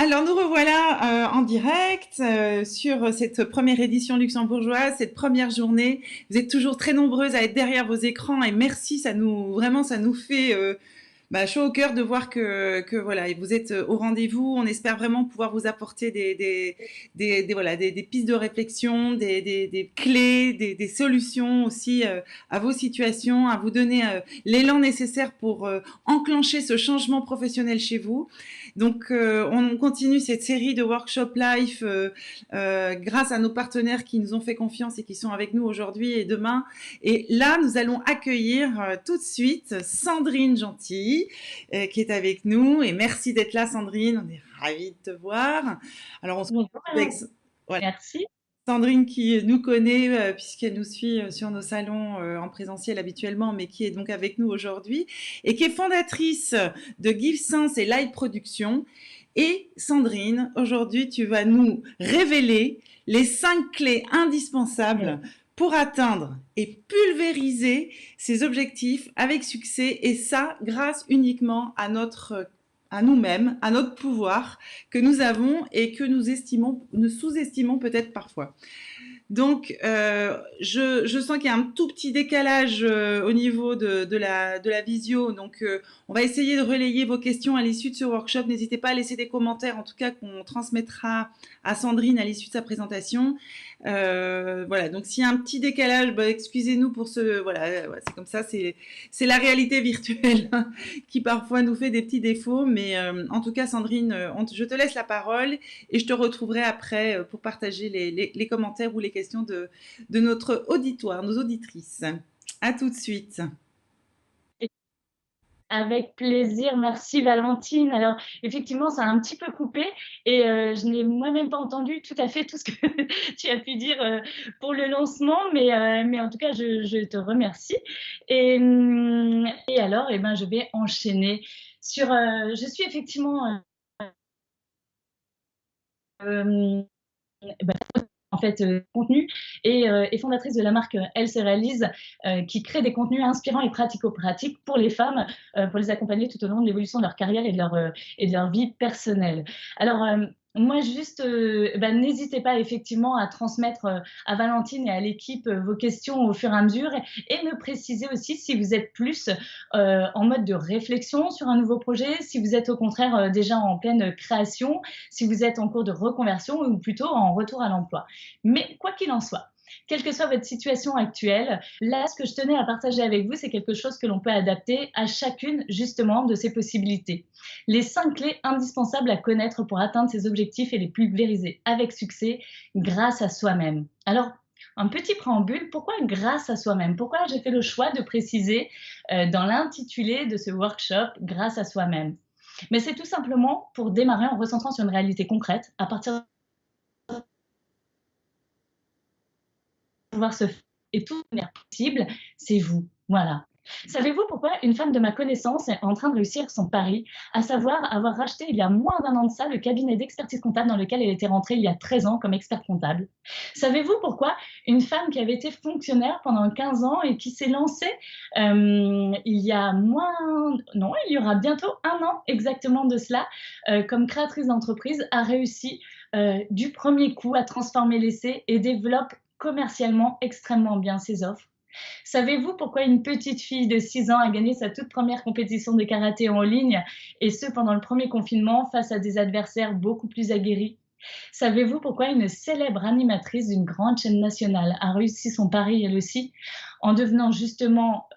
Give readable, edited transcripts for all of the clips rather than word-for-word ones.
Alors nous revoilà en direct sur cette première édition luxembourgeoise, cette première journée. Vous êtes toujours très nombreuses à être derrière vos écrans et merci, ça nous fait chaud au cœur de voir que voilà, vous êtes au rendez-vous. On espère vraiment pouvoir vous apporter des pistes de réflexion, des clés, des solutions aussi à vos situations, à vous donner l'élan nécessaire pour enclencher ce changement professionnel chez vous. Donc, on continue cette série de workshops live grâce à nos partenaires qui nous ont fait confiance et qui sont avec nous aujourd'hui et demain. Et là, nous allons accueillir tout de suite Sandrine Gentil qui est avec nous. Et merci d'être là, Sandrine. On est ravis de te voir. Alors, on se Bonjour, retrouve avec voilà, merci. Sandrine qui nous connaît puisqu'elle nous suit sur nos salons en présentiel habituellement, mais qui est donc avec nous aujourd'hui et qui est fondatrice de Give Sense et Live Production. Et Sandrine, aujourd'hui, tu vas nous révéler les 5 clés indispensables pour atteindre et pulvériser ses objectifs avec succès, et ça grâce uniquement à nous-mêmes, à notre pouvoir que nous avons et que nous sous-estimons peut-être parfois. Donc, je sens qu'il y a un tout petit décalage au niveau de la visio. Donc, on va essayer de relayer vos questions à l'issue de ce workshop. N'hésitez pas à laisser des commentaires, en tout cas, qu'on transmettra à Sandrine à l'issue de sa présentation. Voilà, donc s'il y a un petit décalage, excusez-nous pour ce... Voilà, c'est comme ça, c'est la réalité virtuelle qui parfois nous fait des petits défauts. Mais en tout cas, Sandrine, je te laisse la parole et je te retrouverai après pour partager les commentaires ou les questions de notre auditoire, nos auditrices. À tout de suite. Avec plaisir, merci Valentine. Alors, effectivement, ça a un petit peu coupé et je n'ai moi-même pas entendu tout à fait tout ce que tu as pu dire pour le lancement, mais en tout cas, je te remercie. Et alors, je vais enchaîner sur... je suis effectivement... bah, en fait, contenu et fondatrice de la marque Elle se réalise, qui crée des contenus inspirants et pratico-pratiques pour les femmes, pour les accompagner tout au long de l'évolution de leur carrière et de leur vie personnelle. Alors, moi, juste, n'hésitez pas effectivement à transmettre à Valentine et à l'équipe vos questions au fur et à mesure et me préciser aussi si vous êtes plus en mode de réflexion sur un nouveau projet, si vous êtes au contraire déjà en pleine création, si vous êtes en cours de reconversion ou plutôt en retour à l'emploi. Mais quoi qu'il en soit, quelle que soit votre situation actuelle, là, ce que je tenais à partager avec vous, c'est quelque chose que l'on peut adapter à chacune, justement, de ces possibilités. Les 5 clés indispensables à connaître pour atteindre ses objectifs et les pulvériser avec succès grâce à soi-même. Alors, un petit préambule, pourquoi grâce à soi-même? Pourquoi j'ai fait le choix de préciser dans l'intitulé de ce workshop grâce à soi-même? Mais c'est tout simplement pour démarrer en recentrant sur une réalité concrète à partir pouvoir se faire et tout de manière possible, c'est vous. Voilà. Savez-vous pourquoi une femme de ma connaissance est en train de réussir son pari, à savoir avoir racheté il y a moins d'1 an de ça le cabinet d'expertise comptable dans lequel elle était rentrée il y a 13 ans comme experte comptable? Savez-vous pourquoi une femme qui avait été fonctionnaire pendant 15 ans et qui s'est lancée il y a moins... Non, il y aura bientôt 1 an exactement de cela, comme créatrice d'entreprise, a réussi du premier coup à transformer l'essai et développe commercialement extrêmement bien ses offres? Savez-vous pourquoi une petite fille de 6 ans a gagné sa toute première compétition de karaté en ligne, et ce pendant le premier confinement face à des adversaires beaucoup plus aguerris? Savez-vous pourquoi une célèbre animatrice d'une grande chaîne nationale a réussi son pari elle aussi, en devenant justement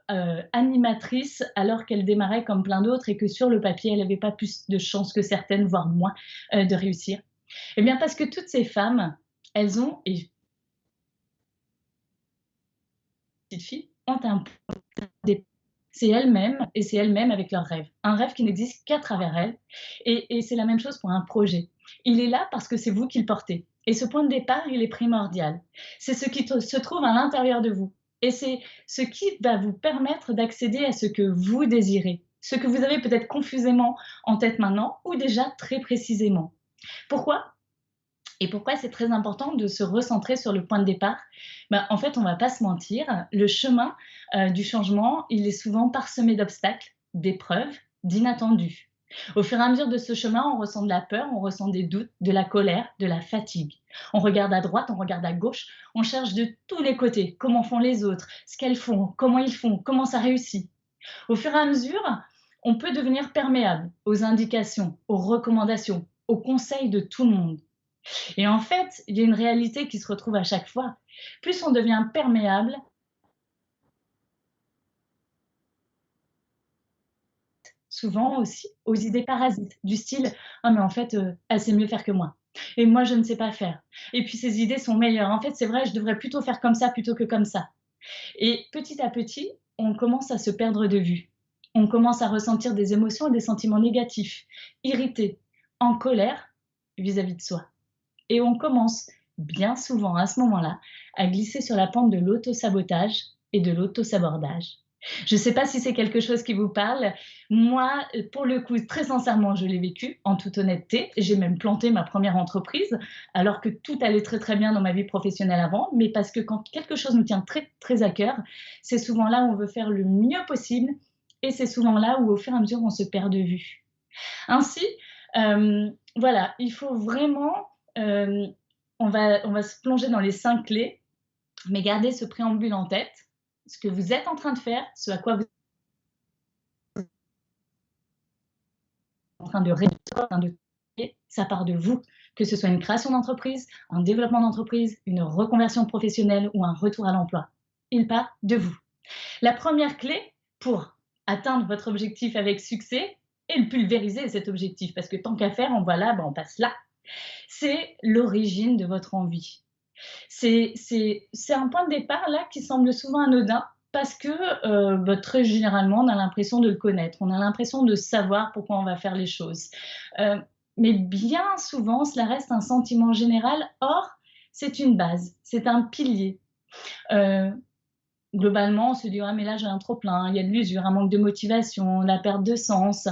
animatrice alors qu'elle démarrait comme plein d'autres et que sur le papier elle n'avait pas plus de chances que certaines, voire moins, de réussir? Eh bien parce que toutes ces femmes, elles ont, et petites filles, ont un c'est elles-mêmes et c'est elles-mêmes avec leurs rêves. Un rêve qui n'existe qu'à travers elles, et c'est la même chose pour un projet. Il est là parce que c'est vous qui le portez, et ce point de départ, il est primordial. C'est ce qui se trouve à l'intérieur de vous, et c'est ce qui va vous permettre d'accéder à ce que vous désirez, ce que vous avez peut-être confusément en tête maintenant ou déjà très précisément. Pourquoi? Et pourquoi c'est très important de se recentrer sur le point de départ? En fait, on ne va pas se mentir, le chemin du changement, il est souvent parsemé d'obstacles, d'épreuves, d'inattendus. Au fur et à mesure de ce chemin, on ressent de la peur, on ressent des doutes, de la colère, de la fatigue. On regarde à droite, on regarde à gauche, on cherche de tous les côtés comment font les autres, ce qu'elles font, comment ça réussit. Au fur et à mesure, on peut devenir perméable aux indications, aux recommandations, aux conseils de tout le monde. Et en fait, il y a une réalité qui se retrouve à chaque fois. Plus on devient perméable, souvent aussi aux idées parasites, du style: «Ah mais en fait, elle sait mieux faire que moi et moi je ne sais pas faire et puis ces idées sont meilleures. En fait, c'est vrai, je devrais plutôt faire comme ça plutôt que comme ça». Et petit à petit, on commence à se perdre de vue. On commence à ressentir des émotions et des sentiments négatifs, irrités, en colère vis-à-vis de soi. Et on commence, bien souvent à ce moment-là, à glisser sur la pente de l'auto-sabotage et de l'auto-sabordage. Je ne sais pas si c'est quelque chose qui vous parle. Moi, pour le coup, très sincèrement, je l'ai vécu en toute honnêteté. J'ai même planté ma première entreprise alors que tout allait très très bien dans ma vie professionnelle avant, mais parce que quand quelque chose nous tient très très à cœur, c'est souvent là où on veut faire le mieux possible et c'est souvent là où au fur et à mesure on se perd de vue. Ainsi, voilà, il faut vraiment, on va se plonger dans les 5 clés, mais gardez ce préambule en tête. Ce que vous êtes en train de faire, ce à quoi vous êtes en train de réussir, en train de ça part de vous. Que ce soit une création d'entreprise, un développement d'entreprise, une reconversion professionnelle ou un retour à l'emploi. Il part de vous. La première clé pour atteindre votre objectif avec succès et le pulvériser cet objectif, parce que tant qu'à faire, on va là, ben on passe là. C'est l'origine de votre envie. C'est un point de départ là qui semble souvent anodin parce que bah, très généralement on a l'impression de le connaître, on a l'impression de savoir pourquoi on va faire les choses. Euh, mais bien souvent cela reste un sentiment général, or c'est une base, c'est un pilier. Euh, Globalement on se dit ah mais là j'ai un trop plein, il y a de l'usure, un manque de motivation, la perte de sens.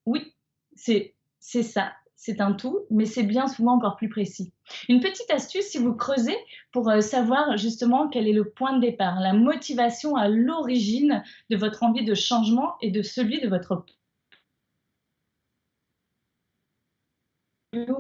Oui, c'est ça, c'est un tout, mais c'est bien souvent encore plus précis. Une petite astuce, si vous creusez pour, savoir justement quel est le point de départ, la motivation à l'origine de votre envie de changement et de celui de votre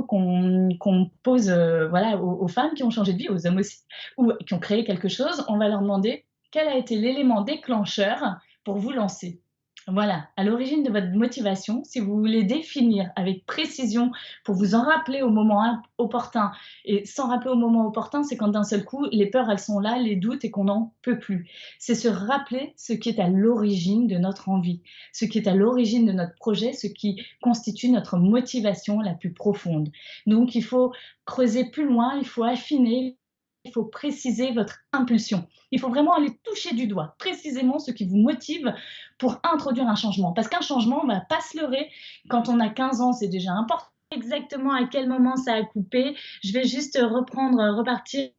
qu'on pose, voilà, aux femmes qui ont changé de vie, aux hommes aussi, ou qui ont créé quelque chose, on va leur demander: «Quel a été l'élément déclencheur pour vous lancer?» Voilà, à l'origine de votre motivation, si vous voulez définir avec précision pour vous en rappeler au moment opportun et s'en rappeler au moment opportun, c'est quand d'un seul coup, les peurs, elles sont là, les doutes et qu'on n'en peut plus. C'est se rappeler ce qui est à l'origine de notre envie, ce qui est à l'origine de notre projet, ce qui constitue notre motivation la plus profonde. Donc, il faut creuser plus loin, il faut affiner, il faut préciser votre impulsion. Il faut vraiment aller toucher du doigt précisément ce qui vous motive pour introduire un changement. Parce qu'un changement, on ne va pas se leurrer, quand on a 15 ans, c'est déjà important. Exactement à quel moment ça a coupé. Je vais juste reprendre, repartir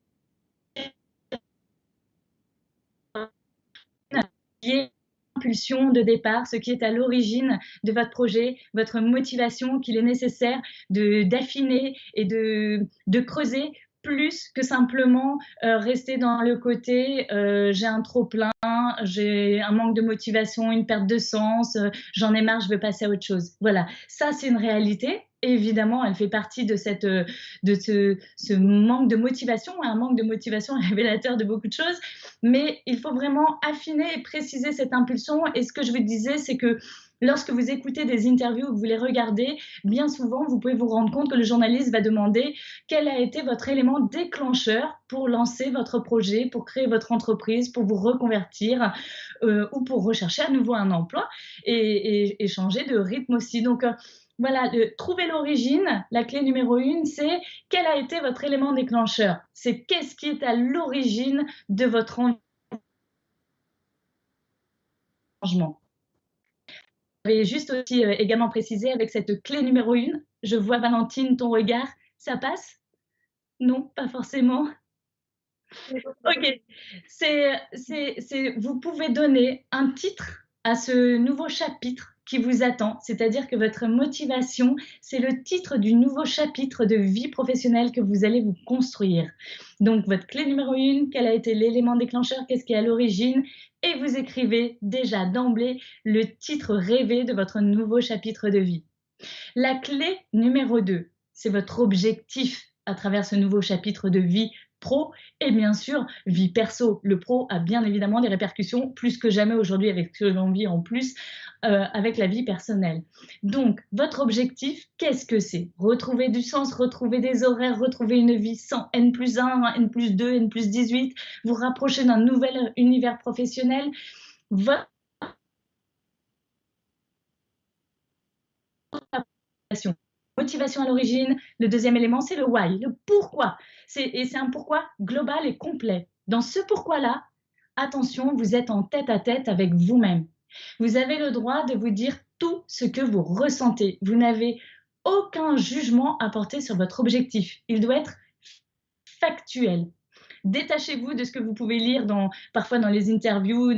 impulsion de départ, ce qui est à l'origine de votre projet, votre motivation qu'il est nécessaire d'affiner et de creuser plus que simplement rester dans le côté j'ai un trop plein, j'ai un manque de motivation, une perte de sens, j'en ai marre, je veux passer à autre chose. Voilà, ça c'est une réalité. Évidemment, elle fait partie de, ce manque de motivation, un manque de motivation révélateur de beaucoup de choses, mais il faut vraiment affiner et préciser cette impulsion. Et ce que je vous disais, c'est que lorsque vous écoutez des interviews ou que vous les regardez, bien souvent, vous pouvez vous rendre compte que le journaliste va demander quel a été votre élément déclencheur pour lancer votre projet, pour créer votre entreprise, pour vous reconvertir ou pour rechercher à nouveau un emploi et changer de rythme aussi. Donc, voilà, trouver l'origine, la clé numéro 1, c'est quel a été votre élément déclencheur? C'est qu'est-ce qui est à l'origine de votre engagement? Je vais juste aussi également préciser avec cette clé numéro 1, je vois Valentine, ton regard, ça passe? Non, pas forcément. Ok, vous pouvez donner un titre à ce nouveau chapitre qui vous attend, c'est-à-dire que votre motivation, c'est le titre du nouveau chapitre de vie professionnelle que vous allez vous construire. Donc, votre clé numéro 1, quel a été l'élément déclencheur, qu'est-ce qui est à l'origine, et vous écrivez déjà d'emblée le titre rêvé de votre nouveau chapitre de vie. La clé numéro 2, c'est votre objectif à travers ce nouveau chapitre de vie pro et bien sûr vie perso. Le pro a bien évidemment des répercussions plus que jamais aujourd'hui avec ce que l'on vit en plus avec la vie personnelle. Donc, votre objectif, qu'est-ce que c'est? Retrouver du sens, retrouver des horaires, retrouver une vie sans N+1, N+2, N+18, vous rapprocher d'un nouvel univers professionnel. Votre motivation à l'origine. Le deuxième élément, c'est le why, le pourquoi. Et c'est un pourquoi global et complet. Dans ce pourquoi-là, attention, vous êtes en tête-à-tête avec vous-même. Vous avez le droit de vous dire tout ce que vous ressentez. Vous n'avez aucun jugement à porter sur votre objectif. Il doit être factuel. Détachez-vous de ce que vous pouvez lire parfois dans les interviews,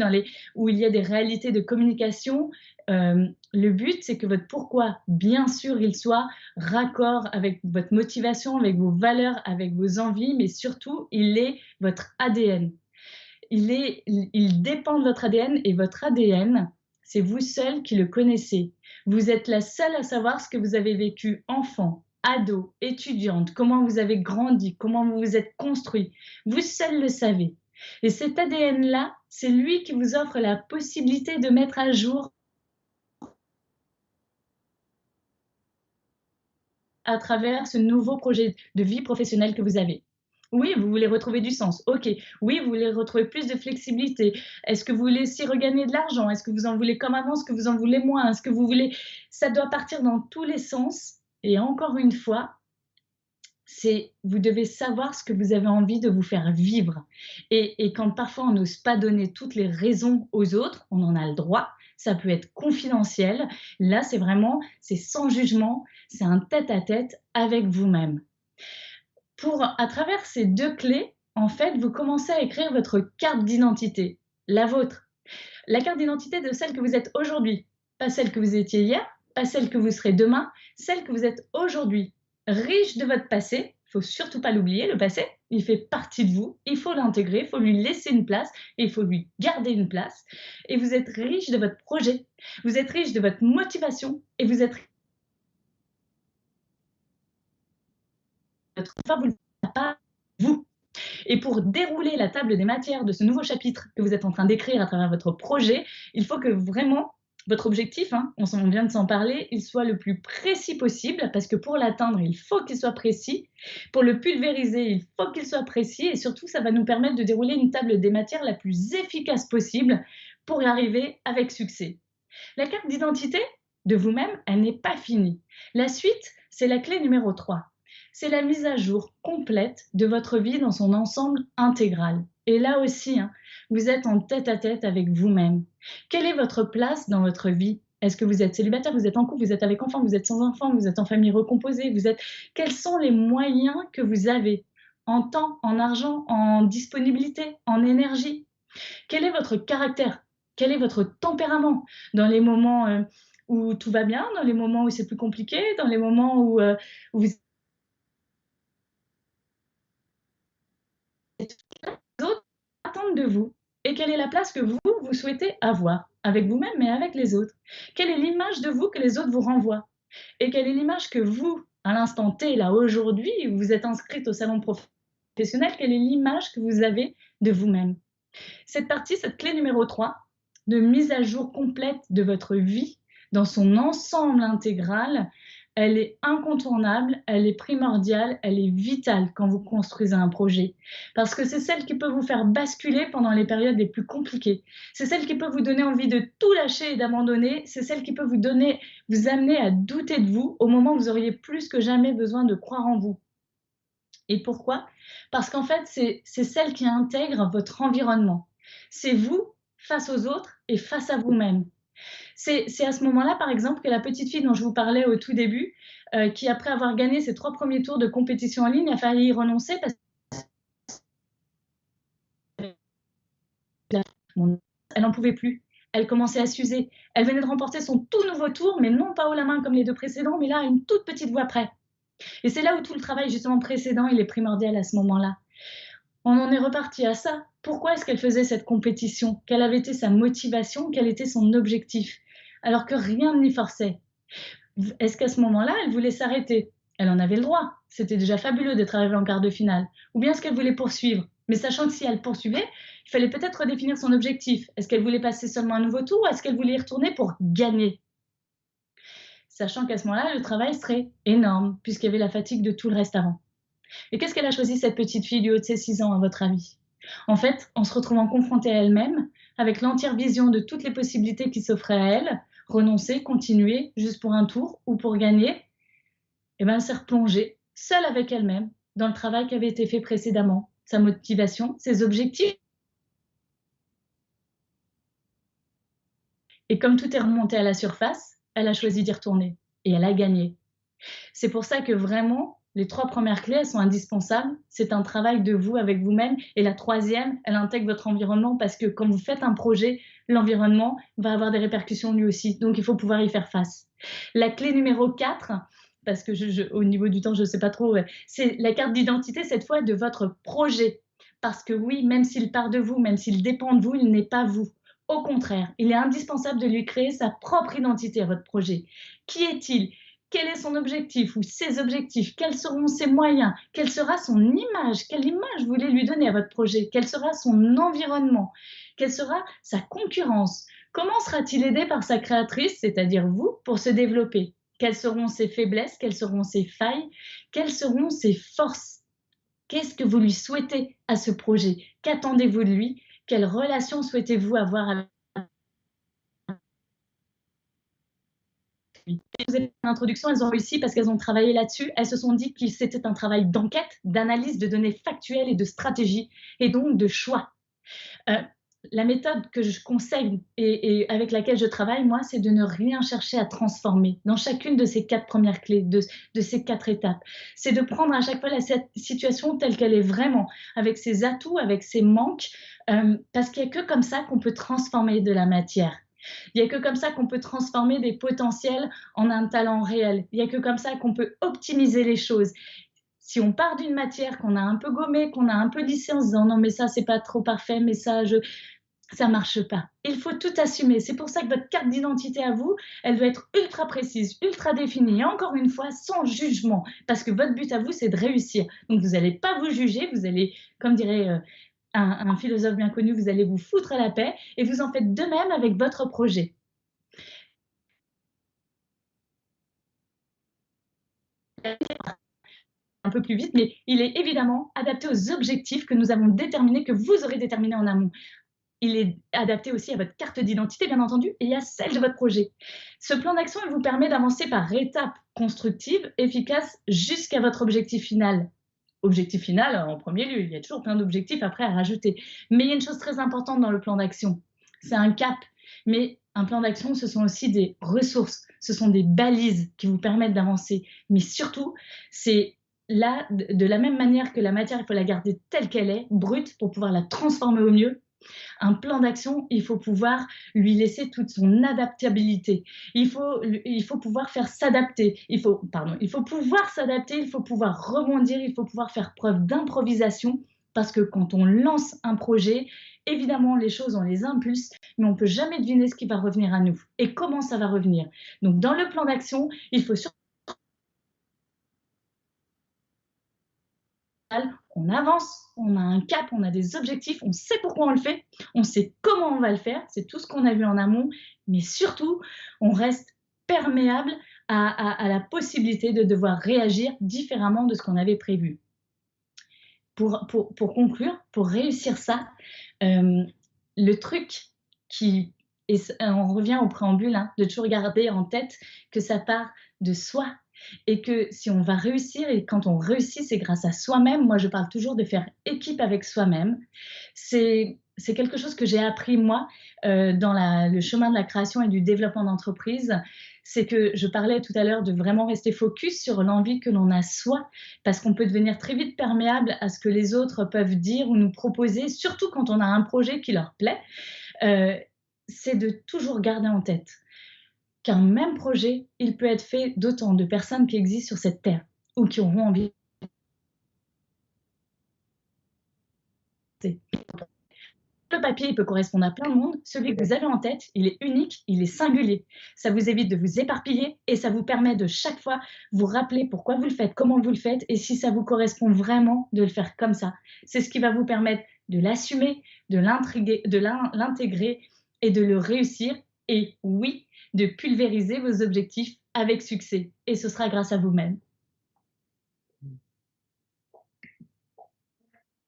où il y a des réalités de communication. Le but, c'est que votre pourquoi, bien sûr, il soit raccord avec votre motivation, avec vos valeurs, avec vos envies, mais surtout, il est votre ADN. Il dépend de votre ADN et votre ADN, c'est vous seul qui le connaissez. Vous êtes la seule à savoir ce que vous avez vécu enfant, ado, étudiante, comment vous avez grandi, comment vous vous êtes construit. Vous seul le savez. Et cet ADN-là, c'est lui qui vous offre la possibilité de mettre à jour à travers ce nouveau projet de vie professionnelle que vous avez. Oui, vous voulez retrouver du sens. OK. Oui, vous voulez retrouver plus de flexibilité. Est-ce que vous voulez aussi regagner de l'argent? Est-ce que vous en voulez comme avant? Est-ce que vous en voulez moins? Est-ce que vous voulez... Ça doit partir dans tous les sens. Et encore une fois, vous devez savoir ce que vous avez envie de vous faire vivre. Et quand parfois on n'ose pas donner toutes les raisons aux autres, on en a le droit. Ça peut être confidentiel. Là, c'est sans jugement. C'est un tête-à-tête avec vous-même. À travers ces deux clés, en fait, vous commencez à écrire votre carte d'identité, la vôtre. La carte d'identité de celle que vous êtes aujourd'hui, pas celle que vous étiez hier, pas celle que vous serez demain, celle que vous êtes aujourd'hui. Riche de votre passé, il faut surtout pas l'oublier, le passé, il fait partie de vous, il faut l'intégrer, il faut lui laisser une place, et il faut lui garder une place. Et vous êtes riche de votre projet, vous êtes riche de votre motivation, et vous êtes vous ne l'avez pas vous. Et pour dérouler la table des matières de ce nouveau chapitre que vous êtes en train d'écrire à travers votre projet, il faut que vraiment votre objectif, on vient de s'en parler, il soit le plus précis possible, parce que pour l'atteindre, il faut qu'il soit précis. Pour le pulvériser, il faut qu'il soit précis, et surtout, ça va nous permettre de dérouler une table des matières la plus efficace possible pour y arriver avec succès. La carte d'identité de vous-même, elle n'est pas finie. La suite, c'est la clé numéro 3. C'est la mise à jour complète de votre vie dans son ensemble intégral. Et là aussi, vous êtes en tête-à-tête avec vous-même. Quelle est votre place dans votre vie? Est-ce que vous êtes célibataire, vous êtes en couple, vous êtes avec enfant, vous êtes sans enfant, vous êtes en famille recomposée, Quels sont les moyens que vous avez en temps, en argent, en disponibilité, en énergie? Quel est votre caractère? Quel est votre tempérament? Dans les moments où tout va bien, dans les moments où c'est plus compliqué, dans les moments où vous les autres attendent de vous, et quelle est la place que vous souhaitez avoir avec vous-même, mais avec les autres? Quelle est l'image de vous que les autres vous renvoient? Et quelle est l'image que vous, à l'instant T, là, aujourd'hui, où vous êtes inscrite au salon professionnel, quelle est l'image que vous avez de vous-même? Cette partie, cette clé numéro 3, de mise à jour complète de votre vie dans son ensemble intégral, elle est incontournable, elle est primordiale, elle est vitale quand vous construisez un projet. Parce que c'est celle qui peut vous faire basculer pendant les périodes les plus compliquées. C'est celle qui peut vous donner envie de tout lâcher et d'abandonner. C'est celle qui peut vous amener à douter de vous au moment où vous auriez plus que jamais besoin de croire en vous. Et pourquoi? Parce qu'en fait, c'est celle qui intègre votre environnement. C'est vous face aux autres et face à vous-même. C'est à ce moment-là, par exemple, que la petite fille dont je vous parlais au tout début, qui après avoir gagné ses 3 premiers tours de compétition en ligne, a failli y renoncer parce qu'elle n'en pouvait plus. Elle commençait à s'user. Elle venait de remporter son tout nouveau tour, mais non pas haut la main comme les 2 précédents, mais là, à une toute petite voix près. Et c'est là où tout le travail justement précédent, il est primordial à ce moment-là. On en est reparti à ça. Pourquoi est-ce qu'elle faisait cette compétition? Quelle avait été sa motivation? Quel était son objectif? Alors que rien ne l'y forçait. Est-ce qu'à ce moment-là, elle voulait s'arrêter? Elle en avait le droit. C'était déjà fabuleux d'être arrivée en quart de finale. Ou bien est-ce qu'elle voulait poursuivre? Mais sachant que si elle poursuivait, il fallait peut-être redéfinir son objectif. Est-ce qu'elle voulait passer seulement un nouveau tour ou est-ce qu'elle voulait y retourner pour gagner? Sachant qu'à ce moment-là, le travail serait énorme, puisqu'il y avait la fatigue de tout le reste avant. Et qu'est-ce qu'elle a choisi, cette petite fille du haut de ses 6 ans, à votre avis? En fait, en se retrouvant confrontée à elle-même, avec l'entière vision de toutes les possibilités qui s'offraient à elle, renoncer, continuer, juste pour un tour ou pour gagner, et ben, elle s'est replongée, seule avec elle-même, dans le travail qui avait été fait précédemment, sa motivation, ses objectifs. Et comme tout est remonté à la surface, elle a choisi d'y retourner. Et elle a gagné. C'est pour ça que vraiment, les 3 premières clés, elles sont indispensables. C'est un travail de vous avec vous-même. Et la troisième, elle intègre votre environnement parce que quand vous faites un projet, l'environnement va avoir des répercussions lui aussi. Donc, il faut pouvoir y faire face. La clé numéro 4, parce que au niveau du temps, je ne sais pas trop, ouais, c'est la carte d'identité, cette fois, de votre projet. Parce que oui, même s'il part de vous, même s'il dépend de vous, il n'est pas vous. Au contraire, il est indispensable de lui créer sa propre identité à votre projet. Qui est-il? Quel est son objectif ou ses objectifs? Quels seront ses moyens? Quelle sera son image? Quelle image vous voulez lui donner à votre projet? Quel sera son environnement? Quelle sera sa concurrence? Comment sera-t-il aidé par sa créatrice, c'est-à-dire vous, pour se développer? Quelles seront ses faiblesses? Quelles seront ses failles? Quelles seront ses forces? Qu'est-ce que vous lui souhaitez à ce projet? Qu'attendez-vous de lui? Quelle relation souhaitez-vous avoir avec lui? Vous avez l'introduction, elles ont réussi parce qu'elles ont travaillé là-dessus. Elles se sont dit que c'était un travail d'enquête, d'analyse de données factuelles et de stratégie, et donc de choix. Euh, la méthode que je conseille et avec laquelle je travaille, moi, c'est de ne rien chercher à transformer dans chacune de ces 4 premières clés, de ces 4 étapes. C'est de prendre à chaque fois la situation telle qu'elle est vraiment, avec ses atouts, avec ses manques, parce qu'il n'y a que comme ça qu'on peut transformer de la matière. Il n'y a que comme ça qu'on peut transformer des potentiels en un talent réel. Il n'y a que comme ça qu'on peut optimiser les choses. Si on part d'une matière qu'on a un peu gommée, qu'on a un peu lissée en se disant non mais ça c'est pas trop parfait, mais ça marche pas. Il faut tout assumer. C'est pour ça que votre carte d'identité à vous, elle doit être ultra précise, ultra définie, et encore une fois, sans jugement, parce que votre but à vous, c'est de réussir. Donc vous n'allez pas vous juger, vous allez, comme dirait un philosophe bien connu, vous allez vous foutre à la paix, et vous en faites de même avec votre projet. Un peu plus vite, mais il est évidemment adapté aux objectifs que nous avons déterminés, que vous aurez déterminés en amont. Il est adapté aussi à votre carte d'identité, bien entendu, et à celle de votre projet. Ce plan d'action, il vous permet d'avancer par étapes constructives, efficaces, jusqu'à votre objectif final. Objectif final, en premier lieu, il y a toujours plein d'objectifs après à rajouter. Mais il y a une chose très importante dans le plan d'action, c'est un cap. Mais un plan d'action, ce sont aussi des ressources, ce sont des balises qui vous permettent d'avancer. Mais surtout, c'est là, de la même manière que la matière, il faut la garder telle qu'elle est, brute, pour pouvoir la transformer au mieux. Un plan d'action, il faut pouvoir lui laisser toute son adaptabilité. Il faut pouvoir faire s'adapter. Il faut pouvoir s'adapter, il faut pouvoir rebondir, il faut pouvoir faire preuve d'improvisation. Parce que quand on lance un projet, évidemment, les choses, on les impulse, mais on ne peut jamais deviner ce qui va revenir à nous et comment ça va revenir. Donc, dans le plan d'action, il faut surtout on avance, on a un cap, on a des objectifs, on sait pourquoi on le fait, on sait comment on va le faire, c'est tout ce qu'on a vu en amont, mais surtout, on reste perméable à la possibilité de devoir réagir différemment de ce qu'on avait prévu. Pour conclure, pour réussir ça, le truc qui, et on revient au préambule, hein, de toujours garder en tête que ça part de soi, et que si on va réussir, et quand on réussit, c'est grâce à soi-même. Moi, je parle toujours de faire équipe avec soi-même. C'est quelque chose que j'ai appris, moi, dans le chemin de la création et du développement d'entreprise. C'est que je parlais tout à l'heure de vraiment rester focus sur l'envie que l'on a soi, parce qu'on peut devenir très vite perméable à ce que les autres peuvent dire ou nous proposer, surtout quand on a un projet qui leur plaît. c'est de toujours garder en tête qu'un même projet, il peut être fait d'autant de personnes qui existent sur cette terre ou qui auront envie de. Le papier, il peut correspondre à plein de monde. Celui que vous avez en tête, il est unique, il est singulier. Ça vous évite de vous éparpiller et ça vous permet de chaque fois vous rappeler pourquoi vous le faites, comment vous le faites et si ça vous correspond vraiment de le faire comme ça. C'est ce qui va vous permettre de l'assumer, de l'intégrer et de le réussir. Et oui, de pulvériser vos objectifs avec succès. Et ce sera grâce à vous-même.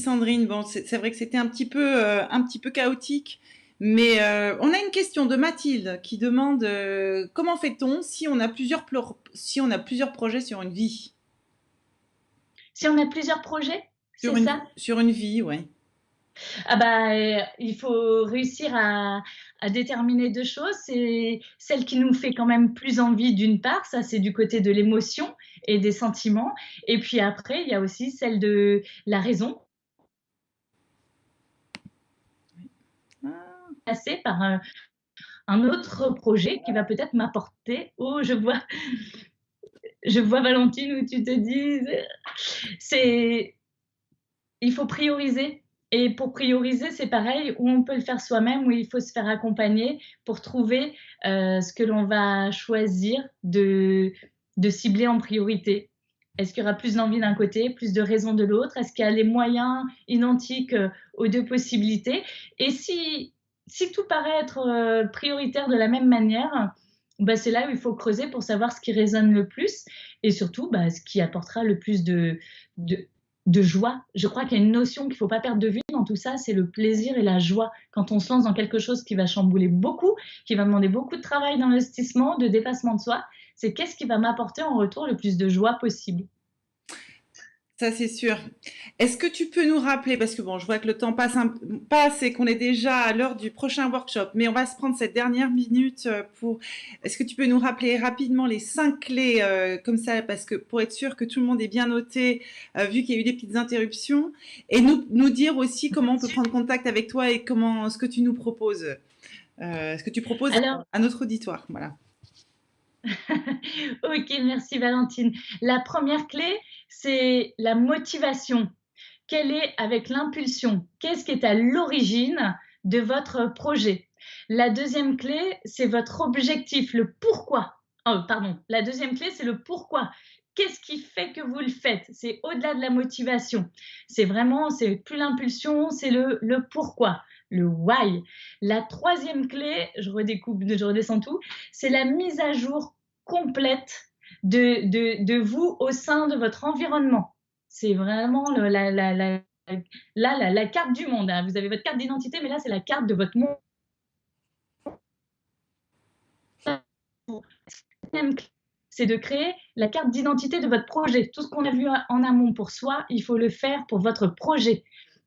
Sandrine, bon, c'est vrai que c'était un petit peu chaotique, mais on a une question de Mathilde qui demande comment fait-on si on a si on a plusieurs projets sur une vie? Si on a plusieurs projets, c'est ça? Sur une vie, ouais. Ah bah, il faut réussir à déterminer 2 choses. C'est celle qui nous fait quand même plus envie d'une part, ça c'est du côté de l'émotion et des sentiments et puis après il y a aussi celle de la raison, Ah, passée par, un autre projet qui va peut-être m'apporter oh je vois Valentine où tu te dis, c'est il faut prioriser et pour prioriser, c'est pareil, où on peut le faire soi-même, où il faut se faire accompagner pour trouver, ce que l'on va choisir de cibler en priorité. Est-ce qu'il y aura plus d'envie d'un côté, plus de raison de l'autre? Est-ce qu'il y a les moyens identiques, aux 2 possibilités? Et si tout paraît être, prioritaire de la même manière, bah, c'est là où il faut creuser pour savoir ce qui résonne le plus et surtout, bah, ce qui apportera le plus de de joie. Je crois qu'il y a une notion qu'il ne faut pas perdre de vue dans tout ça, c'est le plaisir et la joie. Quand on se lance dans quelque chose qui va chambouler beaucoup, qui va demander beaucoup de travail, d'investissement, de dépassement de soi, c'est qu'est-ce qui va m'apporter en retour le plus de joie possible. ça c'est sûr. Est-ce que tu peux nous rappeler, parce que bon, je vois que le temps passe et qu'on est déjà à l'heure du prochain workshop, mais on va se prendre cette dernière minute pour. Est-ce que tu peux nous rappeler rapidement les 5 clés comme ça, parce que pour être sûr que tout le monde est bien noté, vu qu'il y a eu des petites interruptions, et nous dire aussi comment on peut prendre contact avec toi et comment ce que tu nous proposes, ce que tu proposes Alors, à notre auditoire. Voilà. ok, merci Valentine. La première clé, c'est la motivation. Quelle est avec l'impulsion? Qu'est-ce qui est à l'origine de votre projet? La deuxième clé, c'est votre objectif, le pourquoi. Oh, pardon, la deuxième clé, c'est le pourquoi. Qu'est-ce qui fait que vous le faites? C'est au-delà de la motivation. C'est vraiment, c'est plus l'impulsion, c'est le pourquoi, le why. La troisième clé, je redécoupe, je redescends tout, c'est la mise à jour complète de vous au sein de votre environnement. C'est vraiment la carte du monde, hein. Vous avez votre carte d'identité, mais là, c'est la carte de votre monde. C'est de créer la carte d'identité de votre projet. Tout ce qu'on a vu en amont pour soi, il faut le faire pour votre projet.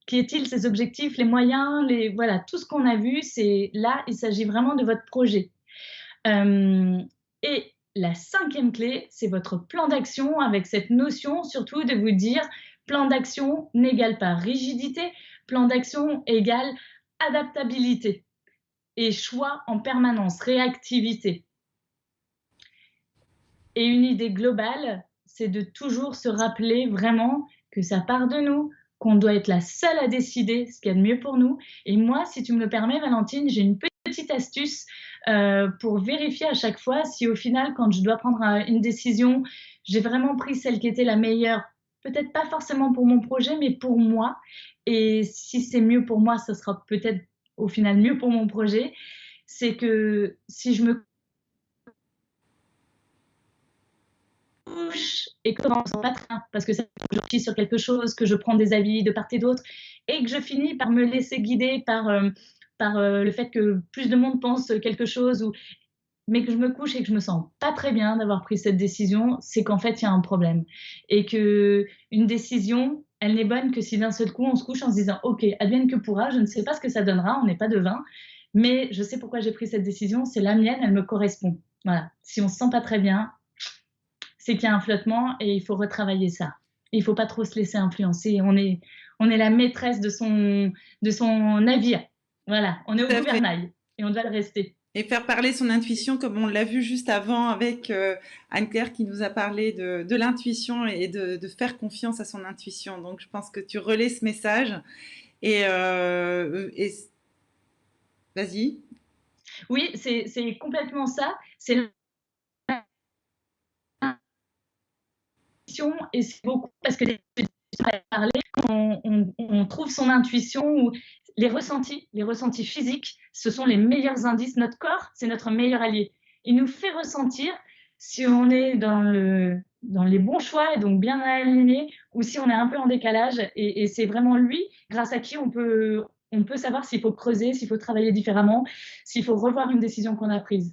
Qu'est-il ses objectifs, les moyens, voilà, tout ce qu'on a vu, c'est là, il s'agit vraiment de votre projet. Et la cinquième clé, c'est votre plan d'action avec cette notion surtout de vous dire plan d'action n'égale pas rigidité, plan d'action égale adaptabilité et choix en permanence, réactivité. Et une idée globale, c'est de toujours se rappeler vraiment que ça part de nous, qu'on doit être la seule à décider ce qu'il y a de mieux pour nous. Et moi, si tu me le permets, Valentine, j'ai une petite astuce pour vérifier à chaque fois si au final, quand je dois prendre une décision, j'ai vraiment pris celle qui était la meilleure. Peut-être pas forcément pour mon projet, mais pour moi. Et si c'est mieux pour moi, ce sera peut-être au final mieux pour mon projet. C'est que si je me couche et que je ne sens pas très bien, parce que ça, je suis sur quelque chose, que je prends des avis de part et d'autre, et que je finis par me laisser guider par le fait que plus de monde pense quelque chose, mais que je me couche et que je me sens pas très bien d'avoir pris cette décision, c'est qu'en fait, il y a un problème. Et qu'une décision, elle n'est bonne que si d'un seul coup, on se couche en se disant, OK, advienne que pourra, je ne sais pas ce que ça donnera, on n'est pas devin, mais je sais pourquoi j'ai pris cette décision, c'est la mienne, elle me correspond. Voilà. Si on se sent pas très bien, c'est qu'il y a un flottement et il faut retravailler ça. Il ne faut pas trop se laisser influencer. On est la maîtresse de son navire. Voilà, on est au Tout à fait. gouvernail. et on doit le rester. Et faire parler son intuition, comme on l'a vu juste avant avec Anne-Claire qui nous a parlé de l'intuition et de faire confiance à son intuition. Donc, je pense que tu relais ce message. Et vas-y. Oui, c'est complètement ça. C'est l'intuition et c'est beaucoup parce que parler, on trouve son intuition ou les ressentis physiques, ce sont les meilleurs indices. Notre corps, c'est notre meilleur allié. Il nous fait ressentir si on est dans les bons choix et donc bien aligné ou si on est un peu en décalage. Et c'est vraiment lui, grâce à qui on peut savoir s'il faut creuser, s'il faut travailler différemment, s'il faut revoir une décision qu'on a prise.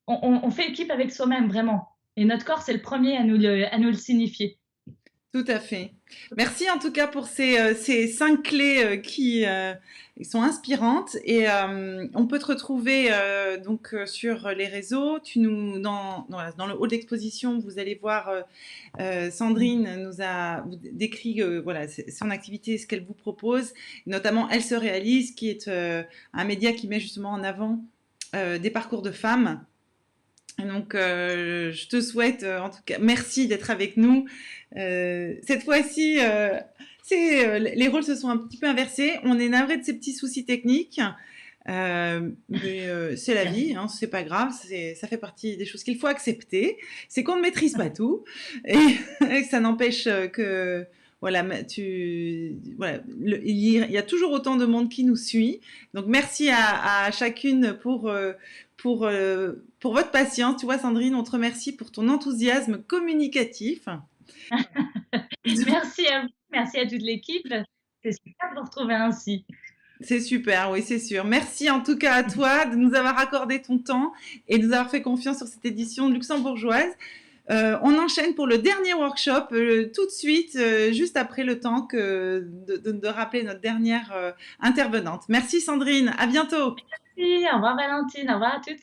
On fait équipe avec soi-même, vraiment. Et notre corps, c'est le premier à nous le signifier. Tout à fait. Merci en tout cas pour ces 5 clés qui sont inspirantes. Et on peut te retrouver donc sur les réseaux. Dans le hall d'exposition, vous allez voir Sandrine nous a décrit voilà, son activité, ce qu'elle vous propose. Notamment, Elle se réalise, qui est un média qui met justement en avant des parcours de femmes. Donc, je te souhaite, en tout cas, merci d'être avec nous. Cette fois-ci, les rôles se sont un petit peu inversés. On est navré de ces petits soucis techniques, mais c'est la vie, hein, c'est pas grave. Ça fait partie des choses qu'il faut accepter. C'est qu'on ne maîtrise pas tout et, et que ça n'empêche que voilà, voilà, il y a toujours autant de monde qui nous suit. Donc, merci à chacune pour votre patience. Tu vois, Sandrine, on te remercie pour ton enthousiasme communicatif. Merci à vous, merci à toute l'équipe. C'est super de vous retrouver ainsi. C'est super, oui, c'est sûr. Merci en tout cas à toi de nous avoir accordé ton temps et de nous avoir fait confiance sur cette édition luxembourgeoise. On enchaîne pour le dernier workshop tout de suite, juste après le temps de rappeler notre dernière intervenante. Merci Sandrine, à bientôt. Merci, au revoir Valentine, au revoir à toutes.